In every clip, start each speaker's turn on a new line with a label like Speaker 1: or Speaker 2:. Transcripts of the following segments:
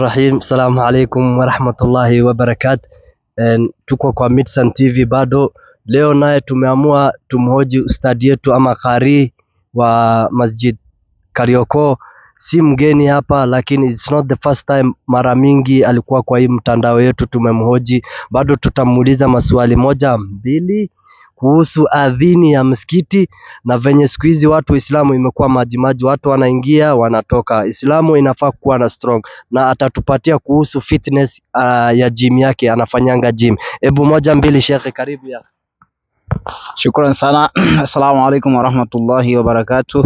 Speaker 1: Rahim, salamu alaikum warahmatullahi wabarakatuh. Tuko kwa Midsun TV bado. Leo naye tumeamua tumhoji ustadi yetu ama qari wa Masjid Kariokor. Si mgeni hapa, lakini it's not the first time. Mara mingi alikuwa kwa hii mtandao yetu, tumemhoji. Bado tutamuuliza maswali moja mbili kuhusu adhini ya msikiti na venye siku hizi watu Uislamu imekuwa majimaji, watu wanaingia wanatoka. Islamu inafaa kuwa na strong, na atatupatia kuhusu fitness ya gym yake, anafanyanga gym. Ebu moja mbili Sheikh, karibu ya.
Speaker 2: Shukran sana. Assalamu alaikum warahmatullahi wabarakatuh.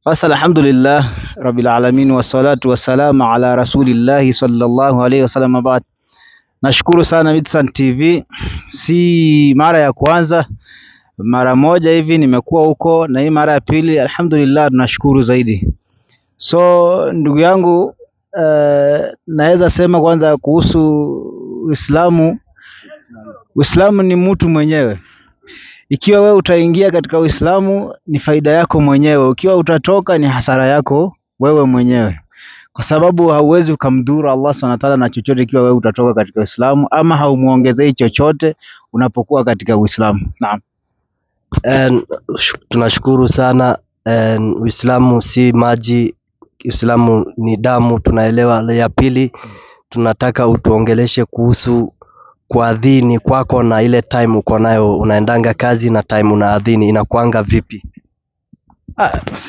Speaker 2: First, alhamdulillah rabbil alamin wassalatu wassalamu ala rasulillahi sallallahu alayhi wasallam. Baad, nashukuru sana Midsun TV. Si mara ya kwanza, mara moja hivi nimekuwa huko, na hii mara ya pili. Alhamdulillah, tunashukuru zaidi. So ndugu yangu, naweza sema kwanza kuhusu Uislamu. Uislamu ni mtu mwenyewe. Ikiwa wewe utaingia katika Uislamu ni faida yako mwenyewe, ukiwa utatoka ni hasara yako wewe mwenyewe, kwa sababu hauwezi ukamdhuru Allah Subhanahu wa Ta'ala na chochote ikiwa wewe utatoka katika Uislamu, ama haumuongezei chochote unapokuwa katika Uislamu. Naam.
Speaker 1: Tunashukuru sana. Uislamu si maji, Uislamu ni damu, tunaelewa. Ya pili, tunataka utuongeleshe kuhusu kuadhini kwako na ile time uko nayo, unaendanga kazi na time unaadhini inakuanga vipi?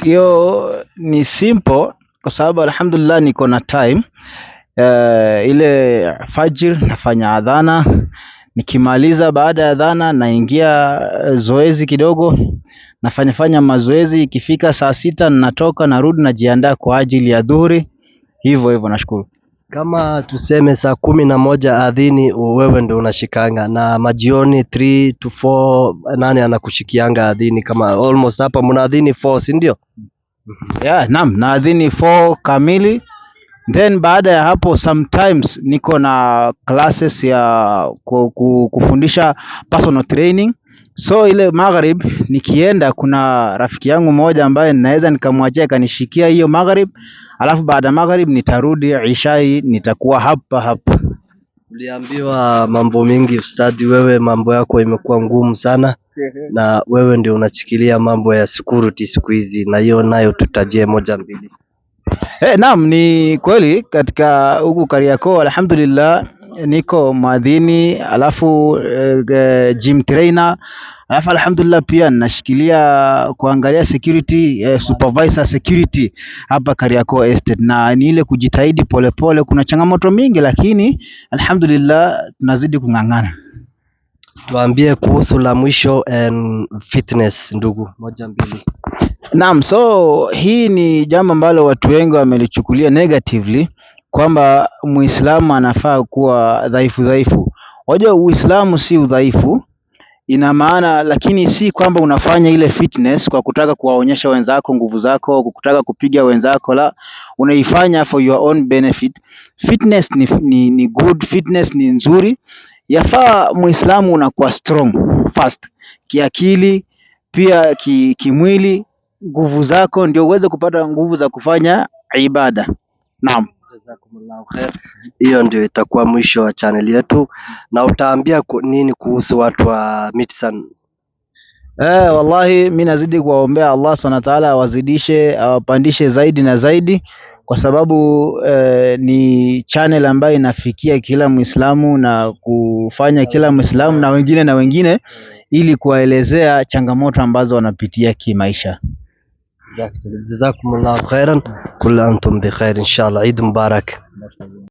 Speaker 2: Hiyo ni simple, kwa sababu alhamdulillah niko na time. Ile fajr nafanya adhana, nikimaliza baada ya adhana naingia zoezi kidogo, nafanya mazoezi. Ikifika saa 6 natoka, narudi najiandaa kwa ajili ya dhuhuri. Hivyo nashukuru.
Speaker 1: Kama tuseme saa 11 adhini, wewe ndio unashikanga, na majioni 3 to 4 nani anakushikianga adhini? Kama almost hapa mnaadhini 4, si ndio?
Speaker 2: Yeah, naam, naadhini 4 kamili. Then baada ya hapo sometimes niko na classes ya kufundisha personal training. So ile maghrib nikienda, kuna rafiki yangu mmoja ambaye ninaweza nikamwachia kanishikia hiyo maghrib, alafu baada maghrib nitarudi ishai, nitakuwa hapa.
Speaker 1: Uliambiwa mambo mingi ustadi, wewe mambo yako imekuwa ngumu sana na wewe ndio unachikilia mambo ya security siku hizi, na hiyo nayo tutajie moja mbili.
Speaker 2: Naam, ni kweli katika huku Kariokor alhamdulillah niko mwadhini, alafu gym trainer, alafu alhamdulillah pia nashikilia kuangalia security, supervisor security hapa Kariokor Estate, na ni ile kujitahidi polepole. Kuna changamoto mingi, lakini alhamdulillah tunazidi kung'ang'ana.
Speaker 1: Tuambie kuhusu la mwisho fitness ndugu, moja mbili.
Speaker 2: Naam, so hii ni jambo ambalo watu wengi wamelichukulia negatively, kwamba Muislamu anafaa kuwa dhaifu. Wajua Uislamu si udhaifu, ina maana, lakini si kwamba unafanya ile fitness kwa kutaka kuwaonyesha wenzako nguvu zako, kutaka kupiga wenzako, la, unaifanya for your own benefit. Fitness ni good, fitness ni nzuri. Yafaa Muislamu unakuwa strong first, kiakili pia kimwili, nguvu zako ndio uweze kupata nguvu za kufanya ibada. Naam.
Speaker 1: Jazakumullahu khair. Hiyo ndio itakuwa mwisho wa channel yetu, na utaambia nini kuhusu watu wa Midsun?
Speaker 2: Wallahi mimi nazidi kuwaombea Allah Subhanahu wa Ta'ala awazidishe, awapandishe zaidi na zaidi, kwa sababu ni channel ambayo inafikia kila Muislamu na kufanya kila Muislamu na wengine ili kuwaelezea changamoto ambazo wanapitia kimaisha.
Speaker 1: Jazakumullahu khairan, kullu antum bi khair, inshallah. Eid Mubarak.